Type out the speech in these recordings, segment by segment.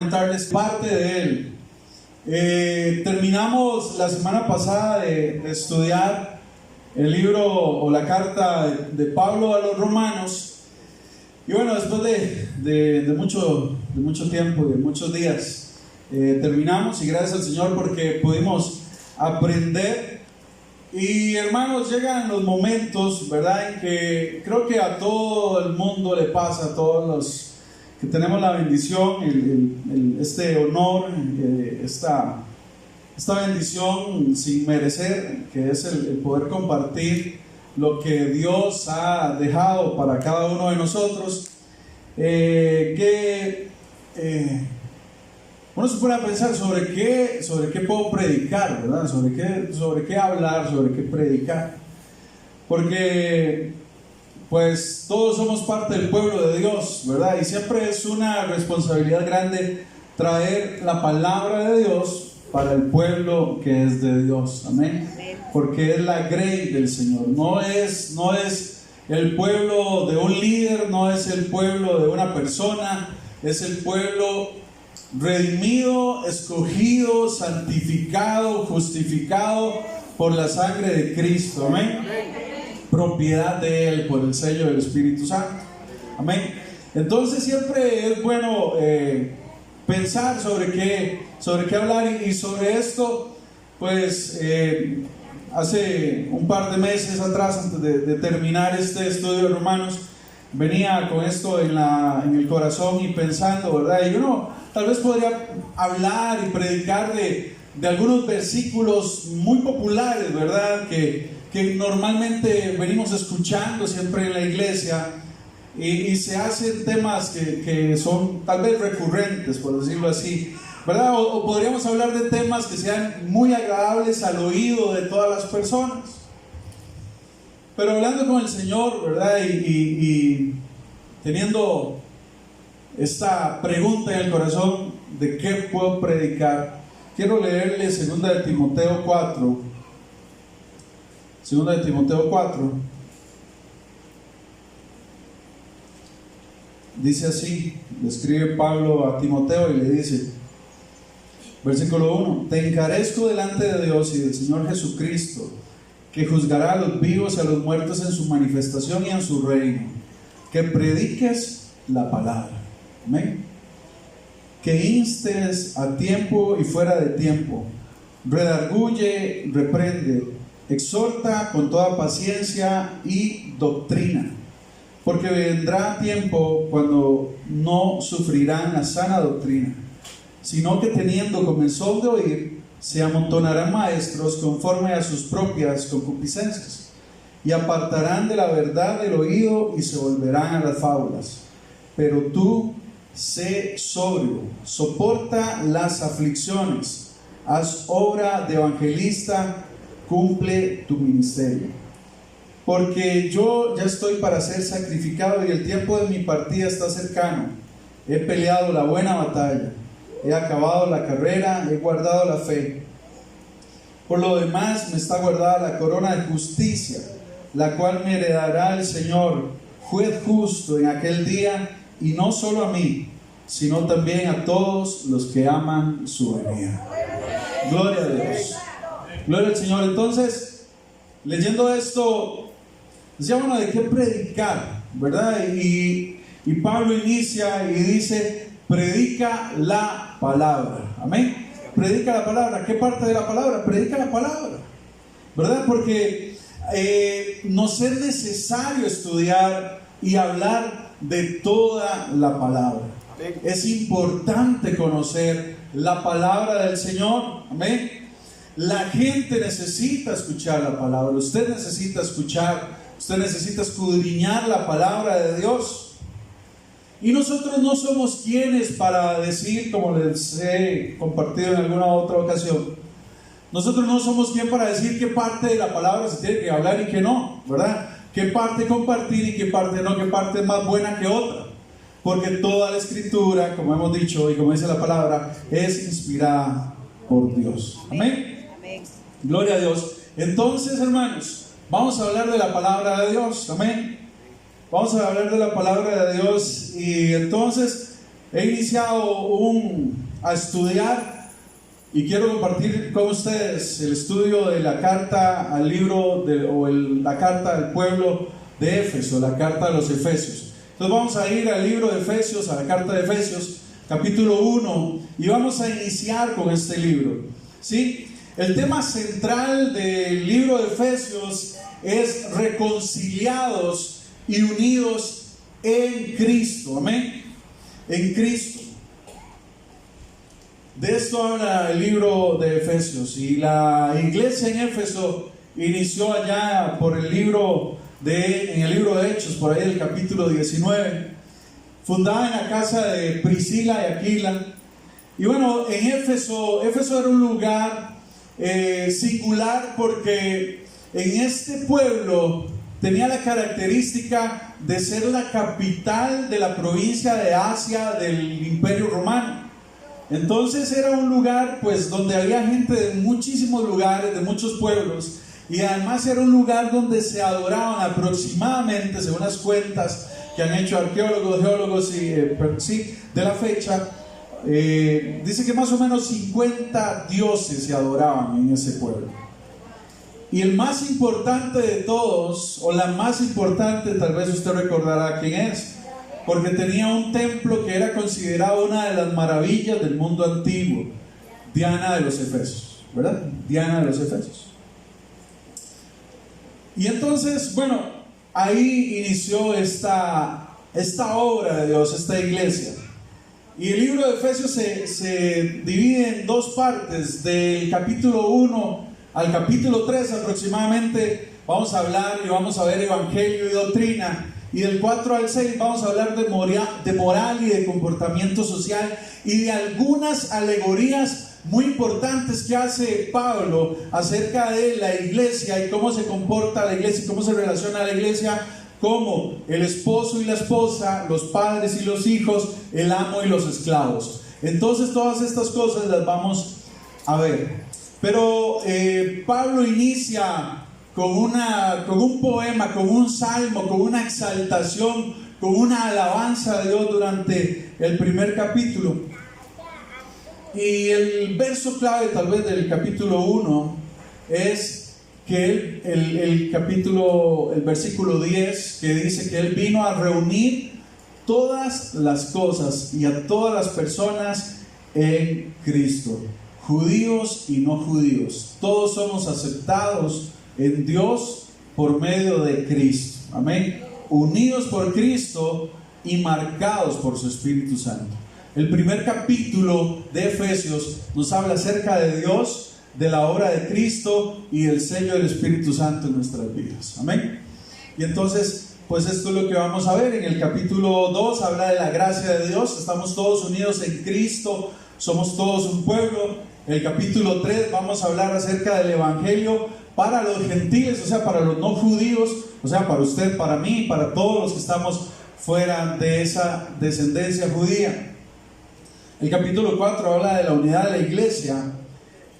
Contarles parte de él. Terminamos la semana pasada de estudiar el libro o la carta de Pablo a los romanos, y bueno, después de mucho tiempo y de muchos días terminamos, y gracias al Señor porque pudimos aprender. Y hermanos, llegan los momentos, ¿verdad?, en que creo que a todo el mundo le pasa, a todos los que tenemos la bendición, este honor, esta bendición sin merecer, que es el poder compartir lo que Dios ha dejado para cada uno de nosotros. Uno se pone a pensar sobre qué puedo predicar, ¿verdad? Sobre qué hablar, sobre qué predicar. Porque pues todos somos parte del pueblo de Dios, ¿verdad? Y siempre es una responsabilidad grande traer la palabra de Dios para el pueblo que es de Dios. Amén. Porque es la grey del Señor. No es el pueblo de un líder, no es el pueblo de una persona, es el pueblo redimido, escogido, santificado, justificado por la sangre de Cristo. Amén. Propiedad de Él por el sello del Espíritu Santo. Amén. Entonces siempre es bueno pensar sobre qué hablar, y sobre esto pues hace un par de meses atrás, antes de terminar este estudio de Romanos, venía con esto en el corazón y pensando, ¿verdad? Y uno tal vez podría hablar y predicar de algunos versículos muy populares, ¿verdad?, que normalmente venimos escuchando siempre en la iglesia, y se hacen temas que son tal vez recurrentes, por decirlo así, ¿verdad? O podríamos hablar de temas que sean muy agradables al oído de todas las personas. Pero hablando con el Señor, ¿verdad?, y teniendo esta pregunta en el corazón de qué puedo predicar, quiero leerle 2 de Timoteo 4. 2 de Timoteo 4 dice así, le escribe Pablo a Timoteo y le dice, versículo 1: Te encarezco delante de Dios y del Señor Jesucristo, que juzgará a los vivos y a los muertos en su manifestación y en su reino, que prediques la palabra. Amén. Que instes a tiempo y fuera de tiempo, redarguye, reprende, exhorta con toda paciencia y doctrina, porque vendrá tiempo cuando no sufrirán la sana doctrina, sino que teniendo comezón de oír, se amontonarán maestros conforme a sus propias concupiscencias, y apartarán de la verdad el oído y se volverán a las fábulas. Pero tú sé sobrio, soporta las aflicciones, haz obra de evangelista, cumple tu ministerio. Porque yo ya estoy para ser sacrificado y el tiempo de mi partida está cercano. He peleado la buena batalla, he acabado la carrera, he guardado la fe. Por lo demás me está guardada la corona de justicia, la cual me heredará el Señor, juez justo, en aquel día, y no solo a mí, sino también a todos los que aman su venida. Gloria a Dios. Gloria al Señor. Entonces, leyendo esto, decía, bueno, ¿de qué predicar? ¿Verdad? Y Pablo inicia y dice, predica la palabra. Amén. Predica la palabra. ¿Qué parte de la palabra? Predica la palabra, ¿verdad? Porque nos es necesario estudiar y hablar de toda la palabra. Es importante conocer la palabra del Señor. Amén. La gente necesita escuchar la palabra. Usted necesita escuchar, usted necesita escudriñar la palabra de Dios. Y nosotros no somos quienes para decir, como les he compartido en alguna otra ocasión, nosotros no somos quien para decir qué parte de la palabra se tiene que hablar y qué no, ¿verdad? Qué parte compartir y qué parte no, qué parte es más buena que otra. Porque toda la escritura, como hemos dicho y como dice la palabra, es inspirada por Dios. Amén. Amén. Gloria a Dios. Entonces, hermanos, vamos a hablar de la palabra de Dios. Amén. Vamos a hablar de la palabra de Dios. Y entonces he iniciado a estudiar y quiero compartir con ustedes el estudio de la carta al libro la carta al pueblo de Éfeso, la carta a los Efesios. Entonces vamos a ir al libro de Efesios, a la carta de Efesios, capítulo 1, y vamos a iniciar con este libro, ¿sí? El tema central del libro de Efesios es reconciliados y unidos en Cristo, amén, en Cristo. De esto habla el libro de Efesios, y la iglesia en Éfeso inició allá en el libro de Hechos, por ahí del capítulo 19, fundada en la casa de Priscila y Aquila. Y bueno, en Éfeso era un lugar singular, porque en este pueblo tenía la característica de ser la capital de la provincia de Asia del Imperio Romano. Entonces era un lugar pues donde había gente de muchísimos lugares, de muchos pueblos, y además era un lugar donde se adoraban aproximadamente, según las cuentas que han hecho arqueólogos, geólogos de la fecha, dice que más o menos 50 dioses se adoraban en ese pueblo. Y el más importante de todos, o la más importante, tal vez usted recordará quién es, porque tenía un templo que era considerado una de las maravillas del mundo antiguo, Diana de los Efesios, ¿verdad? Diana de los Efesios. Y entonces, bueno, ahí inició esta obra de Dios, esta iglesia. Y el libro de Efesios se divide en dos partes, del capítulo 1 al capítulo 3 aproximadamente. Vamos a hablar y vamos a ver evangelio y doctrina. Y del 4 al 6 vamos a hablar de moral y de comportamiento social, y de algunas alegorías muy importantes que hace Pablo acerca de la iglesia y cómo se comporta la iglesia y cómo se relaciona la iglesia, como el esposo y la esposa, los padres y los hijos, el amo y los esclavos. Entonces todas estas cosas las vamos a ver. Pero Pablo inicia con un poema, con un salmo, con una exaltación, con una alabanza a Dios durante el primer capítulo. Y el verso clave tal vez del capítulo 1 es que el versículo 10, que dice que Él vino a reunir todas las cosas y a todas las personas en Cristo, judíos y no judíos. Todos somos aceptados en Dios por medio de Cristo, amén, unidos por Cristo y marcados por su Espíritu Santo. El primer capítulo de Efesios nos habla acerca de Dios, de la obra de Cristo y del sello del Espíritu Santo en nuestras vidas, amén. Y entonces, pues esto es lo que vamos a ver. En el capítulo 2 habla de la gracia de Dios, estamos todos unidos en Cristo, somos todos un pueblo. El capítulo 3 vamos a hablar acerca del Evangelio para los gentiles, o sea, para los no judíos, o sea, para usted, para mí, para todos los que estamos fuera de esa descendencia judía. El capítulo 4 habla de la unidad de la iglesia,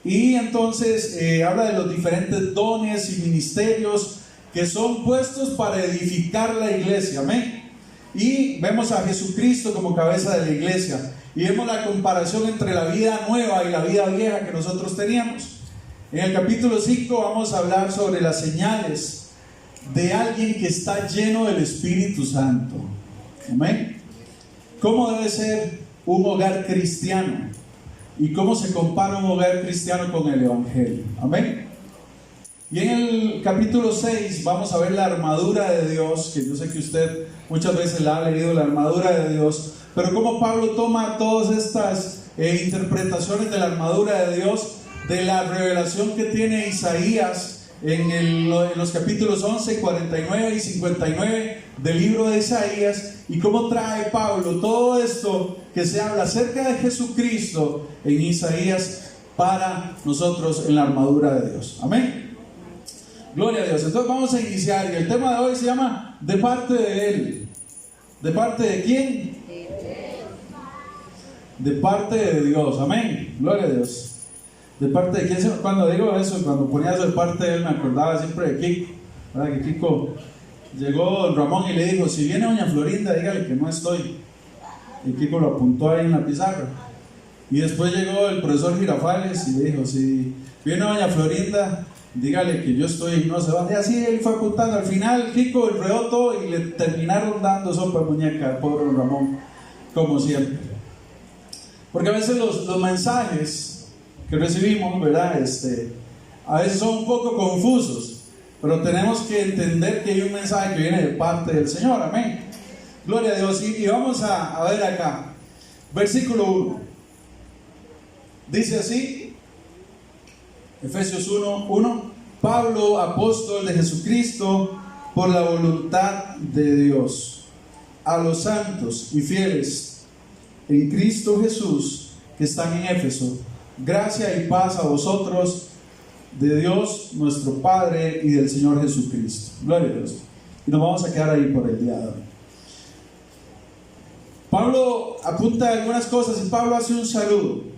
y entonces habla de los diferentes dones y ministerios que son puestos para edificar la iglesia, amén. Y vemos a Jesucristo como cabeza de la iglesia, y vemos la comparación entre la vida nueva y la vida vieja que nosotros teníamos. En el capítulo 5 vamos a hablar sobre las señales de alguien que está lleno del Espíritu Santo, amén. ¿Cómo debe ser un hogar cristiano? ¿Y cómo se compara un hogar cristiano con el Evangelio? Amén. Y en el capítulo 6 vamos a ver la armadura de Dios, que yo sé que usted muchas veces la ha leído, la armadura de Dios, pero cómo Pablo toma todas estas interpretaciones de la armadura de Dios, de la revelación que tiene Isaías en los capítulos 11, 49 y 59 del libro de Isaías, y cómo trae Pablo todo esto que se habla acerca de Jesucristo en Isaías para nosotros en la armadura de Dios, amén. Gloria a Dios. Entonces vamos a iniciar, y el tema de hoy se llama de parte de Él. ¿De parte de quién? De parte de Dios, amén. Gloria a Dios. ¿De parte de quién? Cuando digo eso, cuando ponía eso de parte de Él, me acordaba siempre de Kiko, ¿verdad? Que Kiko llegó don Ramón y le dijo: si viene doña Florinda, dígale que no estoy. Y Kiko lo apuntó ahí en la pizarra. Y después llegó el profesor Girafales y le dijo: si viene doña Florinda, dígale que yo estoy, no se va. Y así él fue apuntando. Al final Kiko enredó todo y le terminaron dando sopa de muñeca al pobre don Ramón, como siempre. Porque a veces los mensajes que recibimos, ¿verdad? A veces son un poco confusos, pero tenemos que entender que hay un mensaje que viene de parte del Señor. Amén. Gloria a Dios. Y vamos a ver acá, versículo 1. Dice así, Efesios 1:1: Pablo, apóstol de Jesucristo, por la voluntad de Dios, a los santos y fieles en Cristo Jesús que están en Éfeso, gracia y paz a vosotros, de Dios nuestro Padre y del Señor Jesucristo. Gloria a Dios. Y nos vamos a quedar ahí por el día de hoy. Pablo apunta algunas cosas y Pablo hace un saludo.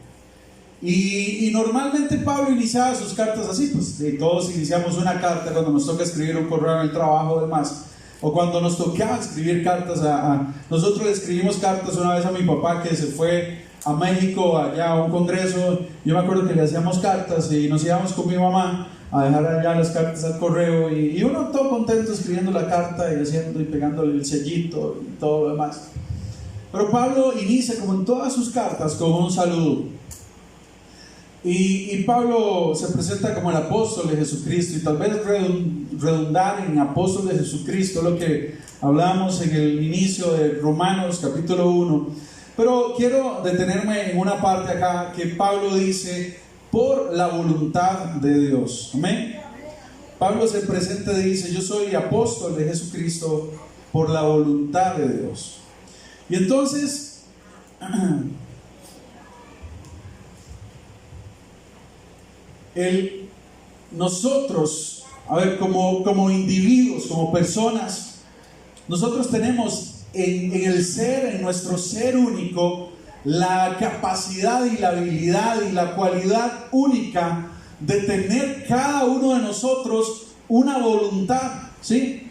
Y normalmente Pablo iniciaba sus cartas así, pues todos iniciamos una carta cuando nos toca escribir un correo en el trabajo, demás, o cuando nos tocaba escribir cartas nosotros le escribimos cartas una vez a mi papá que se fue a México, allá a un congreso. Yo me acuerdo que le hacíamos cartas y nos íbamos con mi mamá a dejar allá las cartas al correo, y uno todo contento escribiendo la carta y haciendo y pegándole el sellito y todo lo demás. Pero Pablo inicia, como en todas sus cartas, con un saludo. Y Pablo se presenta como el apóstol de Jesucristo, y tal vez redundar en apóstol de Jesucristo, lo que hablamos en el inicio de Romanos capítulo 1. Pero quiero detenerme en una parte acá que Pablo dice: por la voluntad de Dios. Amén. Pablo se presenta y dice: yo soy apóstol de Jesucristo por la voluntad de Dios. Y entonces nosotros, como individuos, como personas, nosotros tenemos en el ser, en nuestro ser único, la capacidad y la habilidad y la cualidad única de tener cada uno de nosotros una voluntad, ¿sí?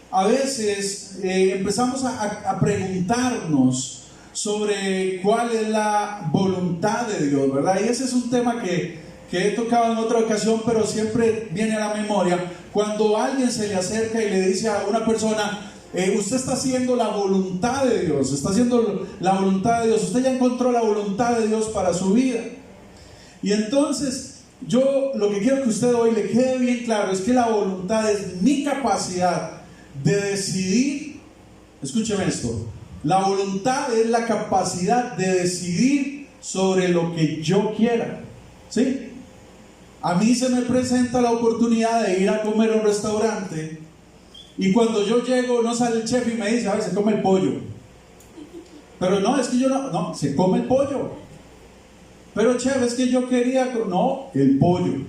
A veces empezamos a preguntarnos sobre cuál es la voluntad de Dios, ¿verdad? Y ese es un tema que he tocado en otra ocasión, pero siempre viene a la memoria cuando alguien se le acerca y le dice a una persona: usted está haciendo la voluntad de Dios, está haciendo la voluntad de Dios, usted ya encontró la voluntad de Dios para su vida. Y entonces yo lo que quiero que usted hoy le quede bien claro es que la voluntad es mi capacidad de decidir. Escúcheme esto: la voluntad es la capacidad de decidir sobre lo que yo quiera, ¿sí? A mí se me presenta la oportunidad de ir a comer a un restaurante, y cuando yo llego no sale el chef y me dice: a ver, se come el pollo. Pero no, es que yo no, se come el pollo. Pero chef, es que yo quería, no, el pollo.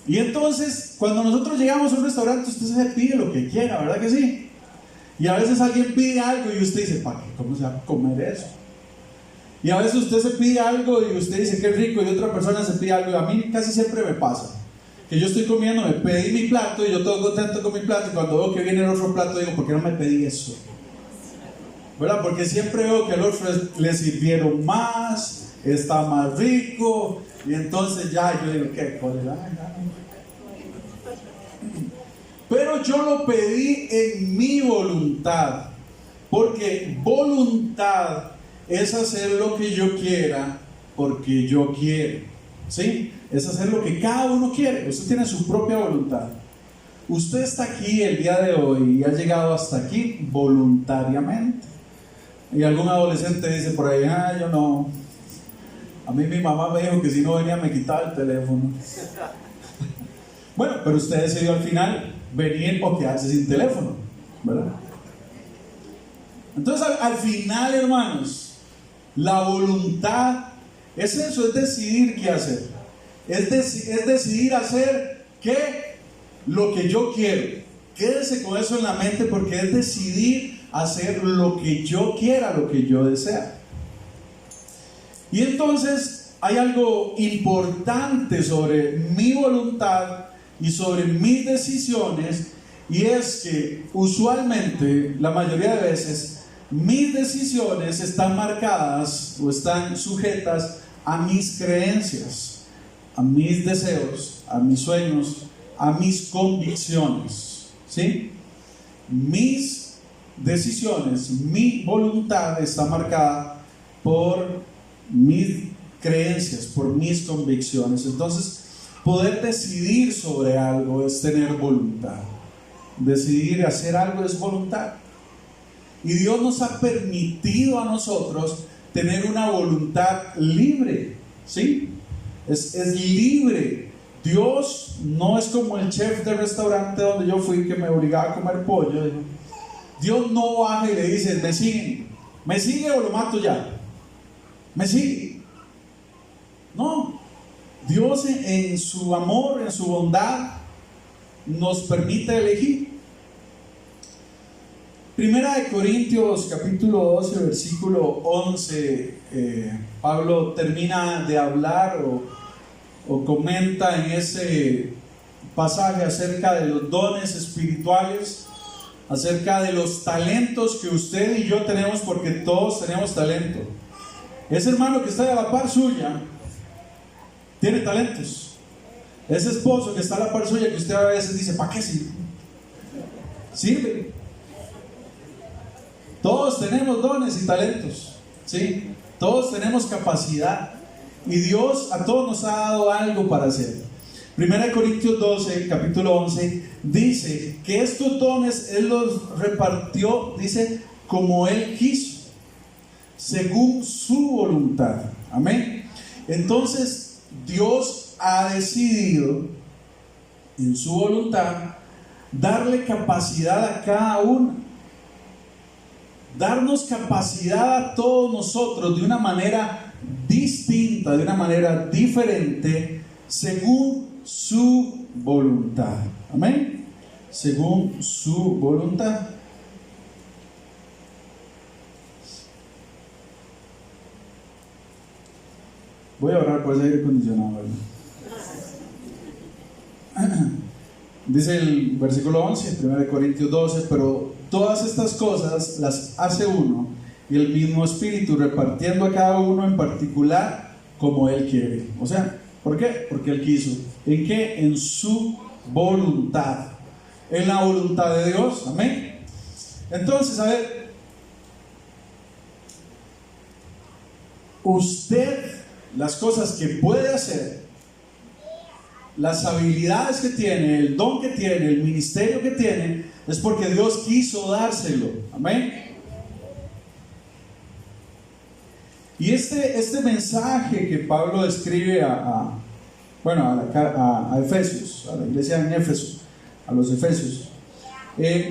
Y entonces, cuando nosotros llegamos a un restaurante, usted se pide lo que quiera, ¿verdad que sí? Y a veces alguien pide algo y usted dice: ¿para qué? ¿Cómo se va a comer eso? Y a veces usted se pide algo y usted dice: qué rico, y otra persona se pide algo. Y a mí casi siempre me pasa que yo estoy comiendo, me pedí mi plato y yo todo contento con mi plato, y cuando veo que viene el otro plato digo: ¿por qué no me pedí eso? ¿Verdad? Porque siempre veo que al otro le sirvieron más, está más rico, y entonces ya yo digo: ¿qué? Pero yo lo pedí en mi voluntad, porque voluntad es hacer lo que yo quiera porque yo quiero, ¿sí? Es hacer lo que cada uno quiere. Usted tiene su propia voluntad. Usted está aquí el día de hoy y ha llegado hasta aquí voluntariamente. Y algún adolescente dice por ahí: yo no, a mí mi mamá me dijo que si no venía me quitaba el teléfono. Bueno, pero usted decidió al final venir o quedarse sin teléfono, ¿verdad? Entonces al final, hermanos, la voluntad es eso, es decidir qué hacer. Es decidir hacer lo que yo quiero. Quédese con eso en la mente, porque es decidir hacer lo que yo quiera, lo que yo desea. Y entonces hay algo importante sobre mi voluntad y sobre mis decisiones, y es que usualmente, la mayoría de veces, mis decisiones están marcadas o están sujetas a mis creencias, a mis deseos, a mis sueños, a mis convicciones, ¿sí? Mis decisiones, mi voluntad está marcada por mis creencias, por mis convicciones. Entonces, poder decidir sobre algo es tener voluntad. Decidir hacer algo es voluntad. Y Dios nos ha permitido a nosotros tener una voluntad libre, ¿sí? Es libre. Dios no es como el chef del restaurante donde yo fui, que me obligaba a comer pollo. Dios no baja y le dice: ¿me sigue o lo mato ya? ¿Me sigue? No. Dios en su amor, en su bondad, nos permite elegir. Primera de Corintios capítulo 12 versículo 11, Pablo termina de hablar o comenta en ese pasaje acerca de los dones espirituales, acerca de los talentos que usted y yo tenemos, porque todos tenemos talento. Ese hermano que está a la par suya tiene talentos. Ese esposo que está a la par suya, que usted a veces dice: ¿para qué sirve? Sirve. Todos tenemos dones y talentos, ¿sí? Todos tenemos capacidad, y Dios a todos nos ha dado algo para hacer. Primera de Corintios 12, capítulo 11, dice que estos dones Él los repartió, dice, como Él quiso, según su voluntad. Amén. Entonces, Dios ha decidido, en su voluntad, darle capacidad a cada uno. Darnos capacidad a todos nosotros de una manera distinta, de una manera diferente, según su voluntad. Amén. Según su voluntad. Voy a orar por ese aire acondicionado, ¿verdad? Dice el versículo 11, 1 Corintios 12, pero todas estas cosas las hace uno y el mismo Espíritu, repartiendo a cada uno en particular como Él quiere. O sea, ¿por qué? Porque Él quiso. ¿En qué? En su voluntad. En la voluntad de Dios. Amén. Entonces, a ver, usted, las cosas que puede hacer, las habilidades que tiene, el don que tiene, el ministerio que tiene, es porque Dios quiso dárselo. Amén. Y este mensaje que Pablo escribe a Efesios, a la iglesia en Éfeso, a los Efesios,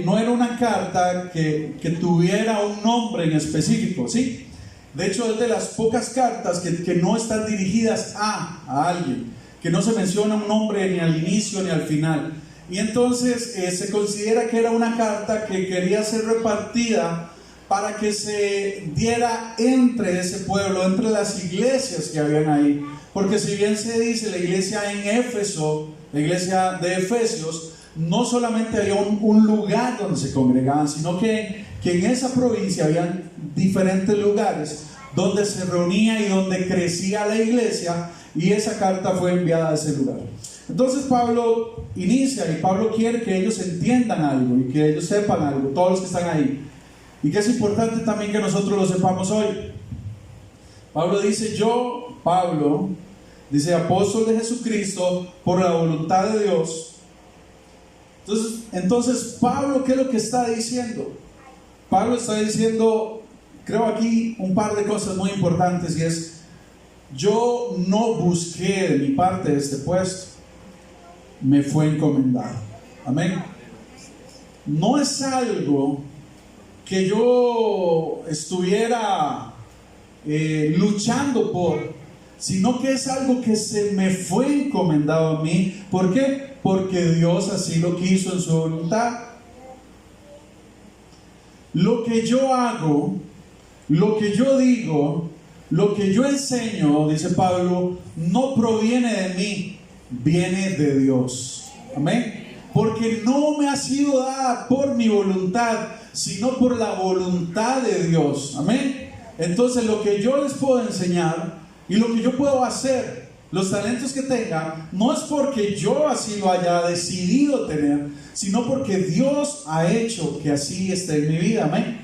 no era una carta que tuviera un nombre en específico, ¿sí? De hecho, es de las pocas cartas que no están dirigidas a alguien, que no se menciona un nombre ni al inicio ni al final. Y entonces se considera que era una carta que quería ser repartida para que se diera entre ese pueblo, entre las iglesias que habían ahí. Porque si bien se dice la iglesia en Éfeso, la iglesia de Efesios, no solamente había un lugar donde se congregaban, sino que en esa provincia habían diferentes lugares donde se reunía y donde crecía la iglesia, y esa carta fue enviada a ese lugar. Entonces Pablo inicia, y Pablo quiere que ellos entiendan algo y que ellos sepan algo, todos los que están ahí, y que es importante también que nosotros lo sepamos hoy. Pablo dice: yo, Pablo, dice, apóstol de Jesucristo por la voluntad de Dios. Entonces Pablo, ¿qué es lo que está diciendo? Pablo está diciendo, creo aquí, un par de cosas muy importantes, y es: yo no busqué de mi parte este puesto, me fue encomendado. Amén. No es algo que yo estuviera luchando por, sino que es algo que se me fue encomendado a mí. ¿Por qué? Porque Dios así lo quiso en su voluntad. Lo que yo hago, lo que yo digo, lo que yo enseño, dice Pablo, no proviene de mí, viene de Dios. Amén. Porque no me ha sido dada por mi voluntad, sino por la voluntad de Dios. Amén. Entonces lo que yo les puedo enseñar y lo que yo puedo hacer, los talentos que tenga, no es porque yo así lo haya decidido tener, sino porque Dios ha hecho que así esté en mi vida. Amén.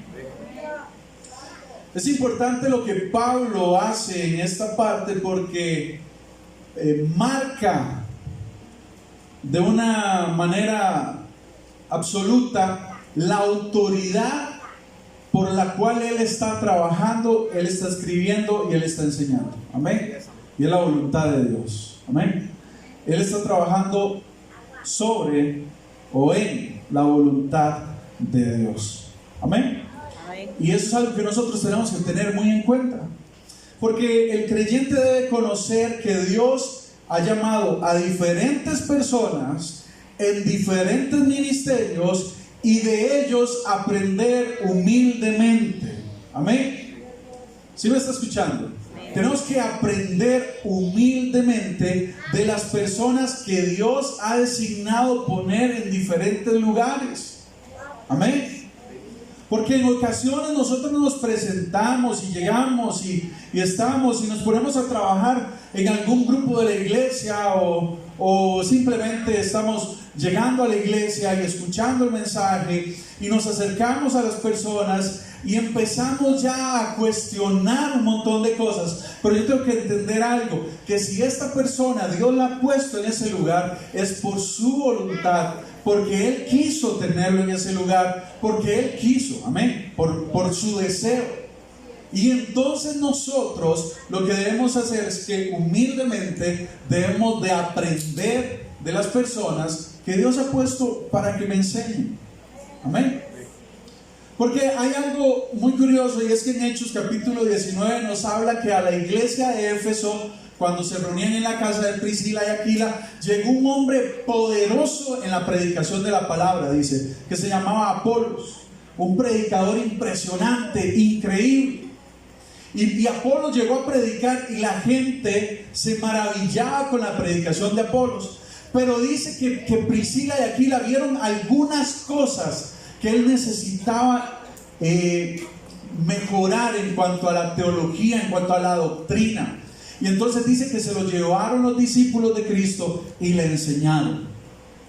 Es importante lo que Pablo hace en esta parte porque marca de una manera absoluta la autoridad por la cual él está trabajando, él está escribiendo y él está enseñando. Amén. Y es la voluntad de Dios. Amén. Él está trabajando sobre o en la voluntad de Dios. Amén. Y eso es algo que nosotros tenemos que tener muy en cuenta, porque el creyente debe conocer que Dios ha llamado a diferentes personas en diferentes ministerios y de ellos aprender humildemente. Amén. ¿Sí me está escuchando? Tenemos que aprender humildemente de las personas que Dios ha designado poner en diferentes lugares. Amén. Porque en ocasiones nosotros nos presentamos y llegamos y estamos y nos ponemos a trabajar en algún grupo de la iglesia o simplemente estamos llegando a la iglesia y escuchando el mensaje y nos acercamos a las personas y empezamos ya a cuestionar un montón de cosas. Pero yo tengo que entender algo, que si esta persona Dios la ha puesto en ese lugar es por su voluntad, porque Él quiso tenerlo en ese lugar, porque Él quiso, amén, por su deseo. Y entonces nosotros lo que debemos hacer es que humildemente debemos de aprender de las personas que Dios ha puesto para que me enseñen. Amén. Porque hay algo muy curioso, y es que en Hechos capítulo 19 nos habla que a la iglesia de Éfeso, cuando se reunían en la casa de Priscila y Aquila, llegó un hombre poderoso en la predicación de la palabra, dice, que se llamaba Apolos, un predicador impresionante, increíble. Y Apolos llegó a predicar y la gente se maravillaba con la predicación de Apolos. Pero dice que Priscila y Aquila vieron algunas cosas que él necesitaba mejorar en cuanto a la teología, en cuanto a la doctrina. Y entonces dice que se lo llevaron los discípulos de Cristo y le enseñaron.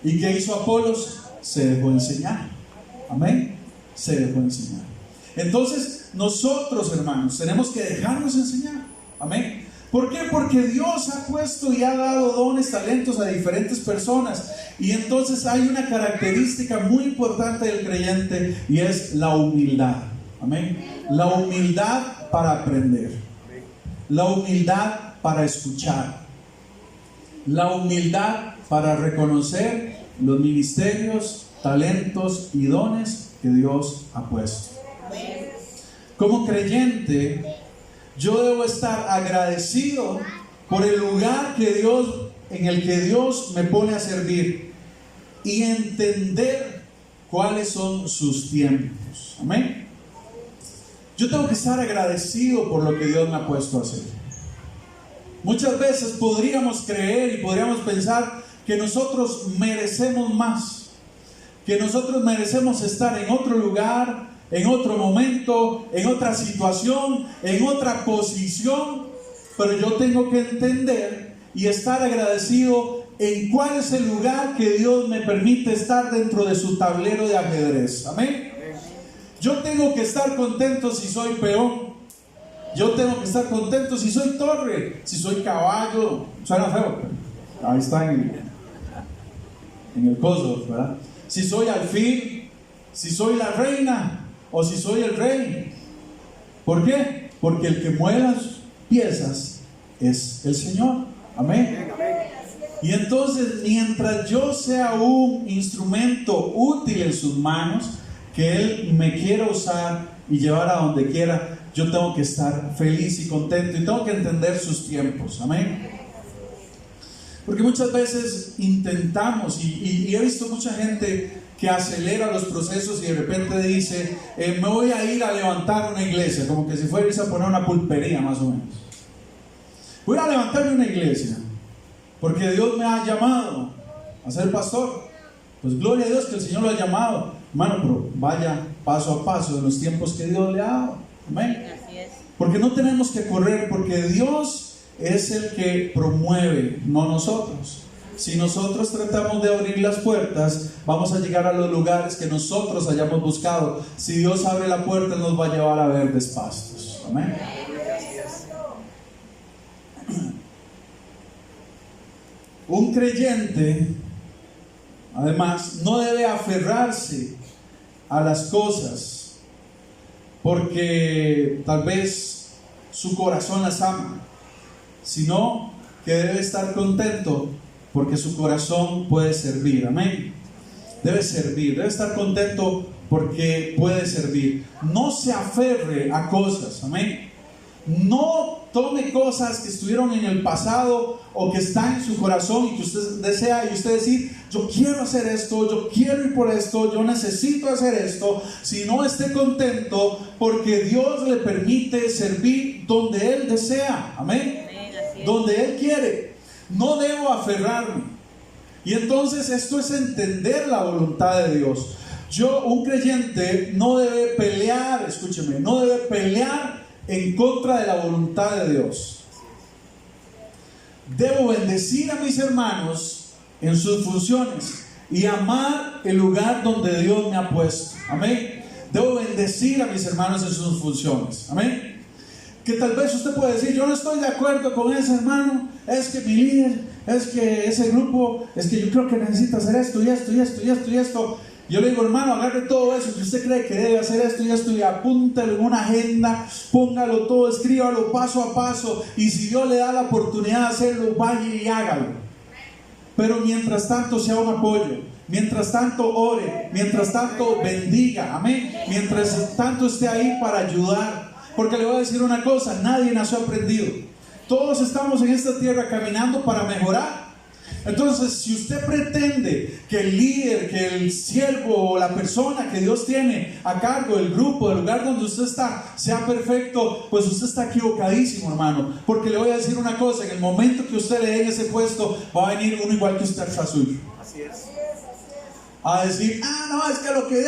¿Y qué hizo Apolos? Se dejó enseñar. Amén. Se dejó enseñar. Entonces nosotros, hermanos, tenemos que dejarnos enseñar. Amén. ¿Por qué? Porque Dios ha puesto y ha dado dones, talentos a diferentes personas. Y entonces hay una característica muy importante del creyente y es la humildad. Amén. La humildad para aprender. La humildad para escuchar. La humildad para reconocer los ministerios, talentos y dones que Dios ha puesto. Como creyente, yo debo estar agradecido por el lugar en el que Dios me pone a servir y entender cuáles son sus tiempos. Amén. Yo tengo que estar agradecido por lo que Dios me ha puesto a hacer. Muchas veces podríamos creer y podríamos pensar que nosotros merecemos más, que nosotros merecemos estar en otro lugar, en otro momento, en otra situación, en otra posición, pero yo tengo que entender y estar agradecido en cuál es el lugar que Dios me permite estar dentro de su tablero de ajedrez. Amén. Yo tengo que estar contento si soy peón. Yo tengo que estar contento si soy torre, si soy caballo. Suena feo, ahí está en el coso, ¿verdad? Si soy alfil, si soy la reina o si soy el rey. ¿Por qué? Porque el que mueve las piezas es el Señor. Amén. Y entonces, mientras yo sea un instrumento útil en sus manos, que Él me quiera usar y llevar a donde quiera, yo tengo que estar feliz y contento y tengo que entender sus tiempos. Amén. Porque muchas veces intentamos, y he visto mucha gente que acelera los procesos y de repente dice, me voy a ir a levantar una iglesia, como que si fuera a irse a poner una pulpería más o menos. Voy a levantarme una iglesia porque Dios me ha llamado a ser pastor. Pues gloria a Dios que el Señor lo ha llamado, Hermano, pero vaya paso a paso en los tiempos que Dios le ha dado. Amén. Así es. Porque no tenemos que correr, porque Dios es el que promueve, no nosotros. Si nosotros tratamos de abrir las puertas, vamos a llegar a los lugares que nosotros hayamos buscado. Si Dios abre la puerta, Él nos va a llevar a verdes pastos. Amén. Un creyente, además, no debe aferrarse a las cosas porque tal vez su corazón las ama, sino que debe estar contento porque su corazón puede servir. Amén. Debe servir, debe estar contento porque puede servir. No se aferre a cosas. Amén. No tome cosas que estuvieron en el pasado o que están en su corazón y que usted desea, y usted decir: yo quiero hacer esto, yo quiero ir por esto, yo necesito hacer esto. Si no, esté contento porque Dios le permite servir donde Él desea. Amén. Donde Él quiere. No debo aferrarme. Y entonces esto es entender la voluntad de Dios. Un creyente no debe pelear, escúcheme, no debe pelear en contra de la voluntad de Dios. Debo bendecir a mis hermanos en sus funciones y amar el lugar donde Dios me ha puesto. Amén. Debo bendecir a mis hermanos en sus funciones. Amén. Que tal vez usted puede decir: yo no estoy de acuerdo con ese hermano, es que mi líder, es que ese grupo, es que yo creo que necesita hacer esto y esto y esto y esto y esto. Yo le digo: hermano, agarre todo eso que usted cree que debe hacer esto y esto y apúntelo en una agenda, póngalo todo, escríbalo paso a paso, y si Dios le da la oportunidad de hacerlo, vaya y hágalo. Pero mientras tanto sea un apoyo, mientras tanto ore, mientras tanto bendiga, amén, mientras tanto esté ahí para ayudar. Porque le voy a decir una cosa: nadie nació aprendido. Todos estamos en esta tierra caminando para mejorar. Entonces, si usted pretende que el líder, que el siervo o la persona que Dios tiene a cargo del grupo, del lugar donde usted está, sea perfecto, pues usted está equivocadísimo, hermano. Porque le voy a decir una cosa: en el momento que usted le dé ese puesto, va a venir uno igual que usted tras suyo. Así es. A decir: no, es que lo que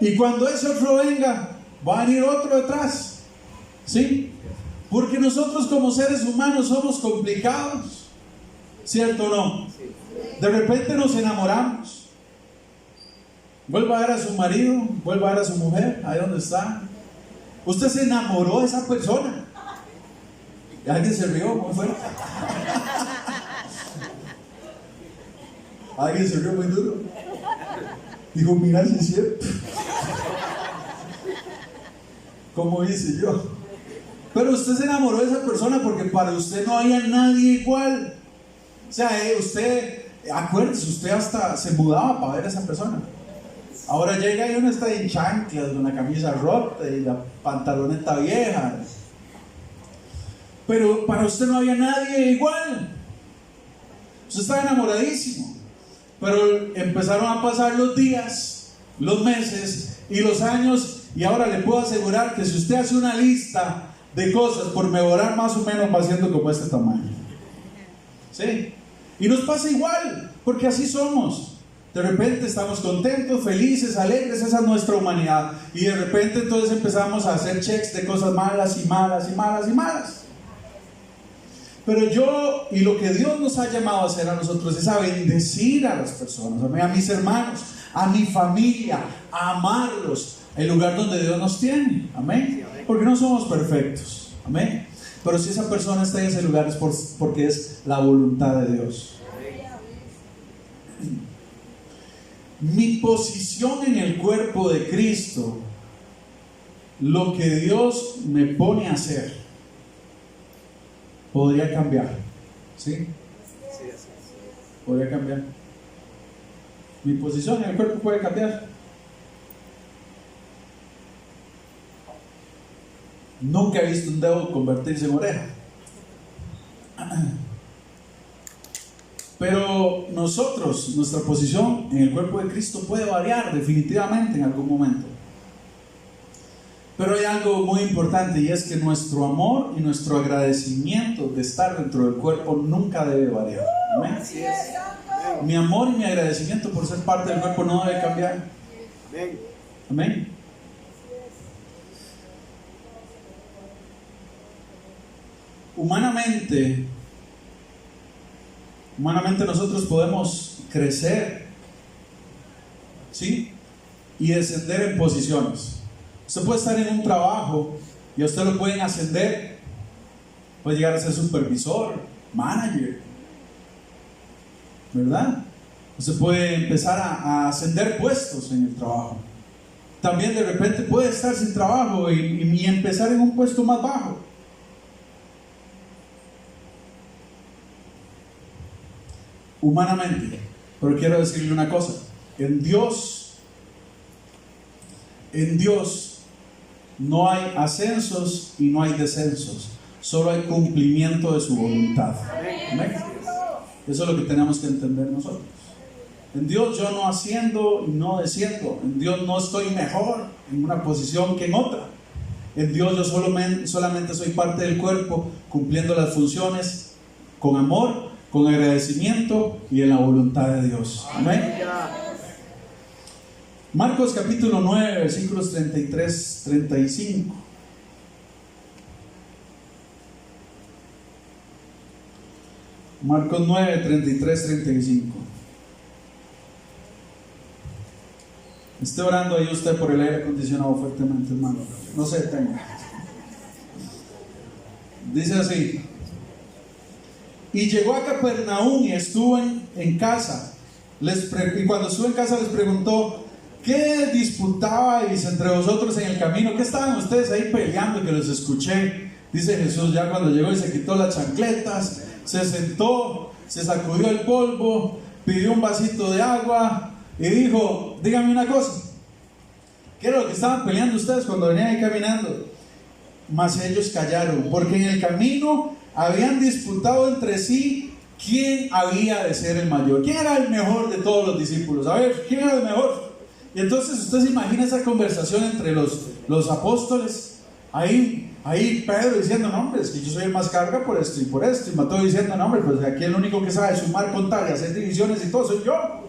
y cuando ese otro venga, va a venir otro detrás. ¿Sí? Porque nosotros como seres humanos somos complicados, ¿cierto o no? De repente nos enamoramos. Vuelva a ver a su marido, vuelva a ver a su mujer, ahí donde está. Usted se enamoró de esa persona. Y alguien se rió muy fuerte. Alguien se rió muy duro. Dijo: mira, si es cierto. Como hice yo. Pero usted se enamoró de esa persona porque para usted no había nadie igual. O sea, usted, acuérdese, usted hasta se mudaba para ver a esa persona. Ahora llega y uno está en chanclas, con la camisa rota y la pantaloneta vieja. Pero para usted no había nadie igual. Usted estaba enamoradísimo. Pero empezaron a pasar los días, los meses y los años, y ahora le puedo asegurar que si usted hace una lista de cosas por mejorar, más o menos va siendo como este tamaño. ¿Sí? Y nos pasa igual, porque así somos. De repente estamos contentos, felices, alegres, esa es nuestra humanidad. Y de repente entonces empezamos a hacer checks de cosas malas y malas y malas y malas. Pero y lo que Dios nos ha llamado a hacer a nosotros es a bendecir a las personas, a mis hermanos, a mi familia, a amarlos, el lugar donde Dios nos tiene. Amén. Porque no somos perfectos. Amén. Pero si esa persona está en ese lugar es porque es la voluntad de Dios. Mi posición en el cuerpo de Cristo, lo que Dios me pone a hacer, podría cambiar. ¿Sí? Podría cambiar. Mi posición en el cuerpo puede cambiar. Nunca he visto un dedo convertirse en oreja. Pero nuestra posición en el cuerpo de Cristo puede variar definitivamente en algún momento. Pero hay algo muy importante, y es que nuestro amor y nuestro agradecimiento de estar dentro del cuerpo nunca debe variar. ¿Amén? Mi amor y mi agradecimiento por ser parte del cuerpo no debe cambiar. Amén. Humanamente nosotros podemos crecer, ¿sí? Y descender en posiciones. Usted puede estar en un trabajo y a usted lo pueden ascender, puede llegar a ser supervisor, manager, ¿verdad? Usted puede empezar a ascender puestos en el trabajo. También de repente puede estar sin trabajo y empezar en un puesto más bajo. Humanamente. Pero quiero decirle una cosa: en Dios no hay ascensos y no hay descensos, solo hay cumplimiento de su voluntad. Amén. Eso es lo que tenemos que entender nosotros. En Dios yo no asciendo y no desciendo. En Dios no estoy mejor en una posición que en otra. En Dios yo solamente soy parte del cuerpo, cumpliendo las funciones con amor, con agradecimiento y en la voluntad de Dios. Amén. Marcos capítulo 9, versículos 33-35. Marcos 9, 33-35. Esté orando ahí usted por el aire acondicionado fuertemente, hermano. No se detenga. Dice así: y llegó a Capernaum y estuvo en casa. Y cuando estuvo en casa les preguntó: ¿qué disputabais entre vosotros en el camino? ¿Qué estaban ustedes ahí peleando que los escuché? Dice Jesús, ya cuando llegó y se quitó las chancletas, se sentó, se sacudió el polvo, pidió un vasito de agua y dijo: díganme una cosa, ¿qué era lo que estaban peleando ustedes cuando venían ahí caminando? Mas ellos callaron, porque en el camino habían disputado entre sí quién había de ser el mayor, quién era el mejor de todos los discípulos. A ver, ¿quién era el mejor? Y entonces usted se imagina esa conversación entre los apóstoles, ahí Pedro diciendo: no, hombre, es que yo soy el más carga por esto y por esto. Y Mateo diciendo: no, hombre, pues aquí el único que sabe sumar, contar y hacer divisiones y todo soy yo.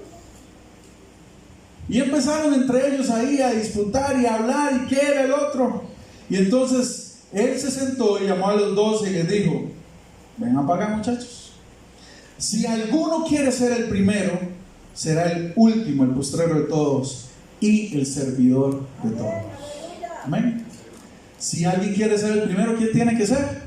Y empezaron entre ellos ahí a disputar y a hablar y qué era el otro. Y entonces él se sentó y llamó a los 12 y les dijo: vengan para acá, muchachos. Si alguno quiere ser el primero, será el último, el postrero de todos y el servidor de todos. Amén. Si alguien quiere ser el primero, ¿quién tiene que ser?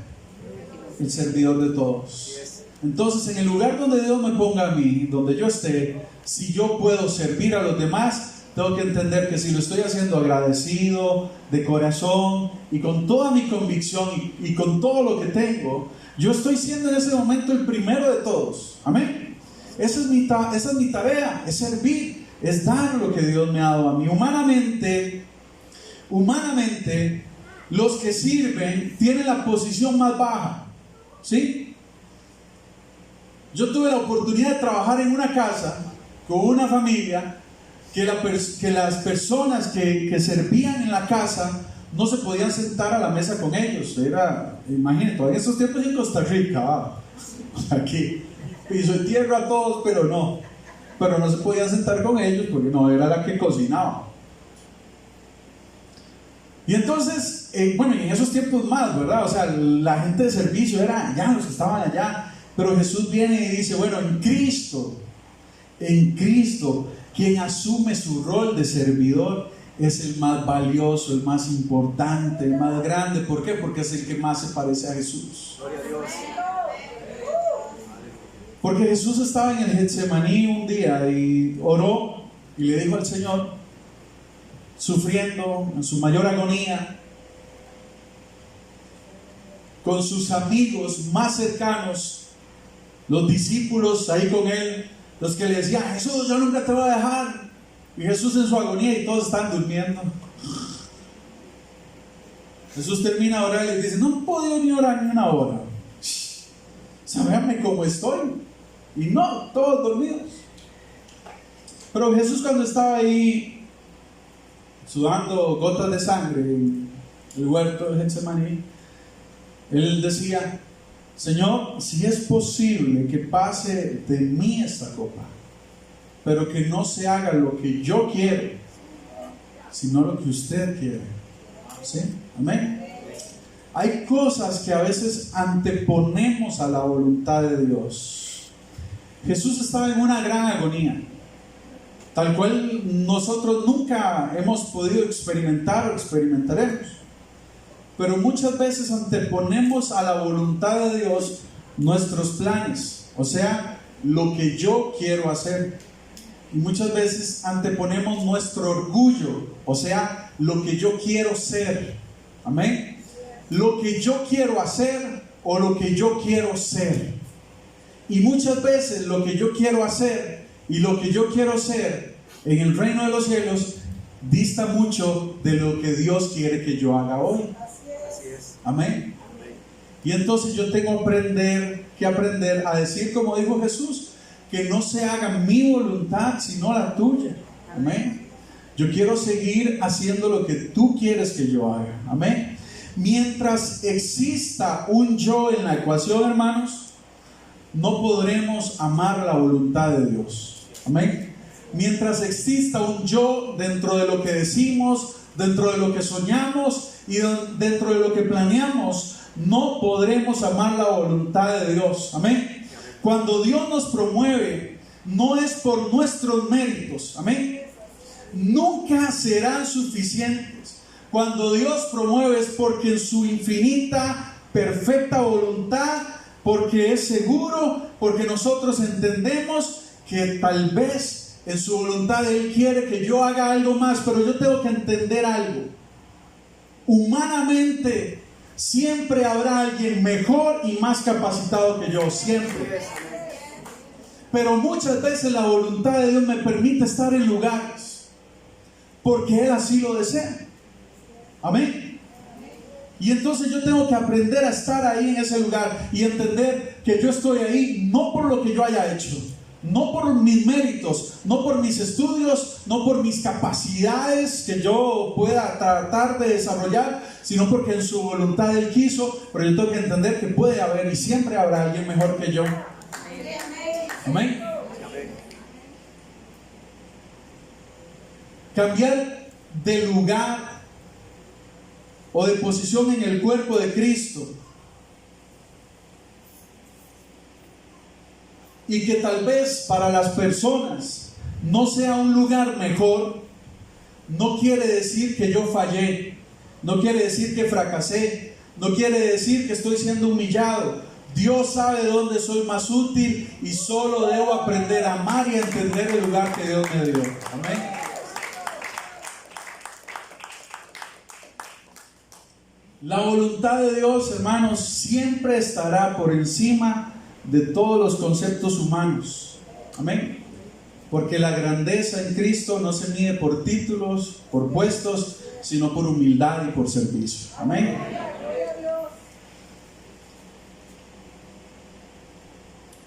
El servidor de todos. Entonces, en el lugar donde Dios me ponga a mí, donde yo esté, si yo puedo servir a los demás, tengo que entender que si lo estoy haciendo agradecido, de corazón y con toda mi convicción y con todo lo que tengo, yo estoy siendo en ese momento el primero de todos. Amén. Esa es mi tarea, es servir, es dar lo que Dios me ha dado a mí. Humanamente, los que sirven tienen la posición más baja, ¿sí? Yo tuve la oportunidad de trabajar en una casa con una familia que las personas que servían en la casa no se podían sentar a la mesa con ellos. Imagínate, todavía en esos tiempos en Costa Rica, aquí piso de tierra a todos, pero no se podían sentar con ellos porque no era la que cocinaba. Y entonces, y en esos tiempos más, ¿verdad? O sea, la gente de servicio era allá, los que estaban allá. Pero Jesús viene y dice: bueno, en Cristo, quien asume su rol de servidor es el más valioso, el más importante, el más grande. ¿Por qué? Porque es el que más se parece a Jesús. Gloria a Dios. Porque Jesús estaba en el Getsemaní un día y oró y le dijo al Señor, sufriendo en su mayor agonía, con sus amigos más cercanos, los discípulos ahí con él, los que le decían: Jesús, yo nunca te voy a dejar. Y Jesús en su agonía y todos están durmiendo. Jesús termina de orar y les dice: no he podido ni orar ni una hora. Sabéame cómo estoy. Y no, todos dormidos. Pero Jesús, cuando estaba ahí sudando gotas de sangre en el huerto de Getsemaní, él decía: Señor, si es posible que pase de mí esta copa, pero que no se haga lo que yo quiero, sino lo que usted quiere. ¿Sí? Amén. Hay cosas que a veces anteponemos a la voluntad de Dios. Jesús estaba en una gran agonía, tal cual nosotros nunca hemos podido experimentar o experimentaremos. Pero muchas veces anteponemos a la voluntad de Dios nuestros planes, o sea, lo que yo quiero hacer. Y muchas veces anteponemos nuestro orgullo, o sea, lo que yo quiero ser. Amén. Lo que yo quiero hacer o lo que yo quiero ser. Y muchas veces lo que yo quiero hacer y lo que yo quiero ser en el reino de los cielos dista mucho de lo que Dios quiere que yo haga hoy. Amén. Y entonces yo tengo que aprender a decir, como dijo Jesús, que no se haga mi voluntad sino la tuya. Amén. Yo quiero seguir haciendo lo que tú quieres que yo haga. Amén. Mientras exista un yo en la ecuación, hermanos, no podremos amar la voluntad de Dios. Amén. Mientras exista un yo dentro de lo que decimos, dentro de lo que soñamos y dentro de lo que planeamos, no podremos amar la voluntad de Dios. Amén. Cuando Dios nos promueve, no es por nuestros méritos. Amén. Nunca serán suficientes. Cuando Dios promueve es porque en su infinita, perfecta voluntad, porque es seguro, porque nosotros entendemos que tal vez en su voluntad Él quiere que yo haga algo más, pero yo tengo que entender algo. Humanamente siempre habrá alguien mejor y más capacitado que yo, siempre. Pero muchas veces la voluntad de Dios me permite estar en lugares porque Él así lo desea. Amén. Y entonces yo tengo que aprender a estar ahí en ese lugar y entender que yo estoy ahí no por lo que yo haya hecho, no por mis méritos, no por mis estudios, no por mis capacidades que yo pueda tratar de desarrollar, sino porque en su voluntad Él quiso. Pero yo tengo que entender que puede haber y siempre habrá alguien mejor que yo. Amén. Cambiar de lugar o de posición en el cuerpo de Cristo, y que tal vez para las personas no sea un lugar mejor, no quiere decir que yo fallé, no quiere decir que fracasé, no quiere decir que estoy siendo humillado. Dios sabe dónde soy más útil y solo debo aprender a amar y a entender el lugar que Dios me dio. Amén. La voluntad de Dios, hermanos, siempre estará por encima de todos los conceptos humanos. Amén. Porque la grandeza en Cristo no se mide por títulos, por puestos, sino por humildad y por servicio. Amén.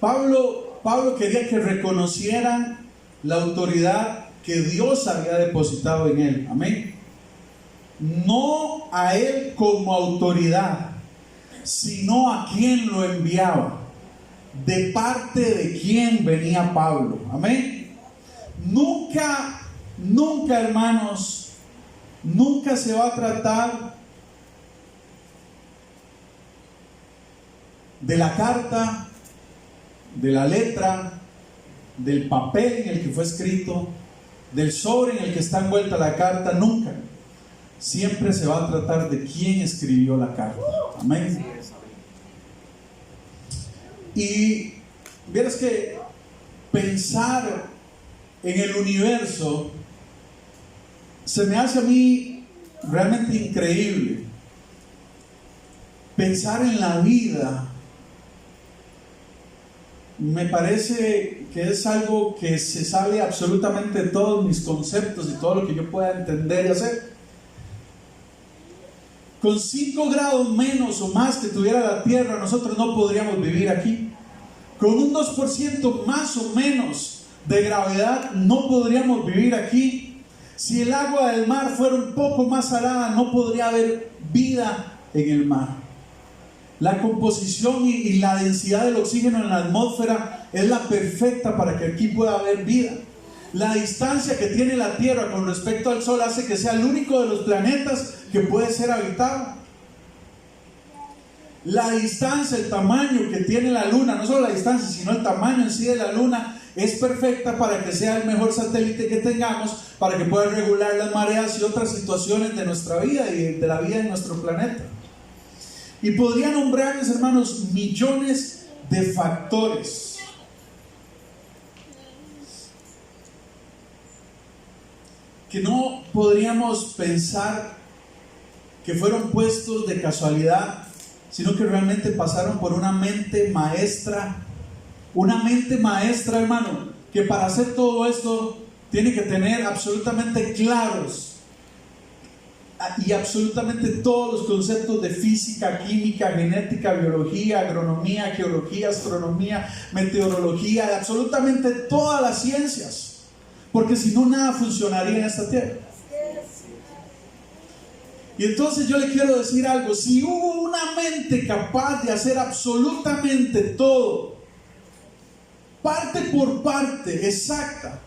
Pablo quería que reconocieran la autoridad que Dios había depositado en él. Amén. No a él como autoridad, sino a quien lo enviaba, de parte de quien venía Pablo. Amén. Nunca, hermanos, nunca se va a tratar de la carta, de la letra, del papel en el que fue escrito, del sobre en el que está envuelta la carta. Nunca. Siempre se va a tratar de quién escribió la carta. Amén. Y vieras que pensar en el universo se me hace a mí realmente increíble. Pensar en la vida me parece que es algo que se sale absolutamente de todos mis conceptos y todo lo que yo pueda entender y hacer. Con 5 grados menos o más que tuviera la Tierra, nosotros no podríamos vivir aquí. Con un 2% más o menos de gravedad, no podríamos vivir aquí. Si el agua del mar fuera un poco más salada, no podría haber vida en el mar. La composición y la densidad del oxígeno en la atmósfera es la perfecta para que aquí pueda haber vida. La distancia que tiene la Tierra con respecto al Sol hace que sea el único de los planetas que puede ser habitado. La distancia, el tamaño que tiene la Luna, no solo la distancia, sino el tamaño en sí de la Luna, es perfecta para que sea el mejor satélite que tengamos, para que pueda regular las mareas y otras situaciones de nuestra vida y de la vida de nuestro planeta. Y podría nombrarles, hermanos, millones de factores que no podríamos pensar que fueron puestos de casualidad, sino que realmente pasaron por una mente maestra, hermano, que para hacer todo esto tiene que tener absolutamente claros y absolutamente todos los conceptos de física, química, genética, biología, agronomía, geología, astronomía, meteorología, absolutamente todas las ciencias, porque si no, nada funcionaría en esta tierra. Y entonces yo le quiero decir algo: si hubo una mente capaz de hacer absolutamente todo, parte por parte, exacta,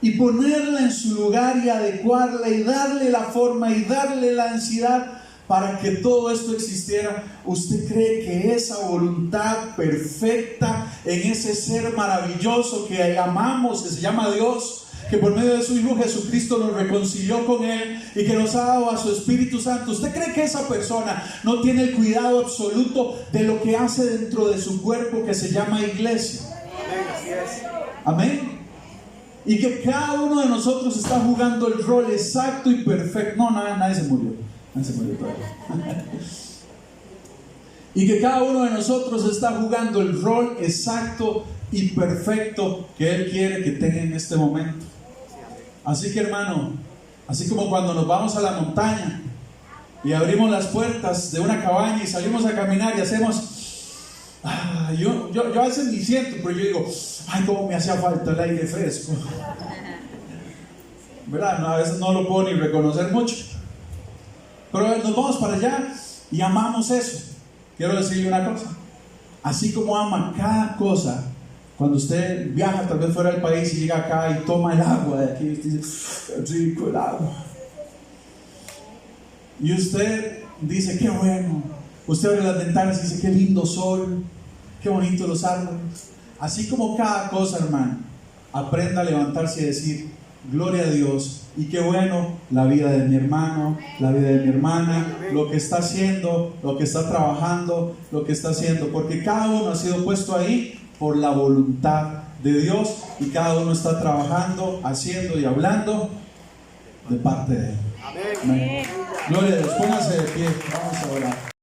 y ponerla en su lugar y adecuarla y darle la forma y darle la densidad para que todo esto existiera, ¿usted cree que esa voluntad perfecta en ese ser maravilloso que amamos, que se llama Dios, que por medio de su Hijo Jesucristo nos reconcilió con Él y que nos ha dado a su Espíritu Santo, ¿usted cree que esa persona no tiene el cuidado absoluto de lo que hace dentro de su cuerpo que se llama iglesia? Amén. Y que cada uno de nosotros está jugando el rol exacto y perfecto. No, nadie se murió. Nadie se murió todavía. Y que cada uno de nosotros está jugando el rol exacto y perfecto que Él quiere que tenga en este momento. Así que, hermano, así como cuando nos vamos a la montaña y abrimos las puertas de una cabaña y salimos a caminar y hacemos... yo a veces ni siento, pero yo digo, ay, cómo me hacía falta el aire fresco, ¿verdad? No, a veces no lo puedo ni reconocer mucho, pero nos vamos para allá y amamos eso. Quiero decirle una cosa: así como ama cada cosa, cuando usted viaja tal vez fuera del país y llega acá y toma el agua de aquí y usted dice, qué rico el agua, y usted dice, qué bueno. Usted abre las ventanas y dice, qué lindo sol, qué bonitos los árboles. Así como cada cosa, hermano, aprenda a levantarse y decir, gloria a Dios, y qué bueno la vida de mi hermano, la vida de mi hermana, lo que está haciendo, lo que está trabajando, lo que está haciendo, porque cada uno ha sido puesto ahí por la voluntad de Dios, y cada uno está trabajando, haciendo y hablando de parte de Él. Amén. Gloria a Dios. Pónganse de pie, vamos a orar.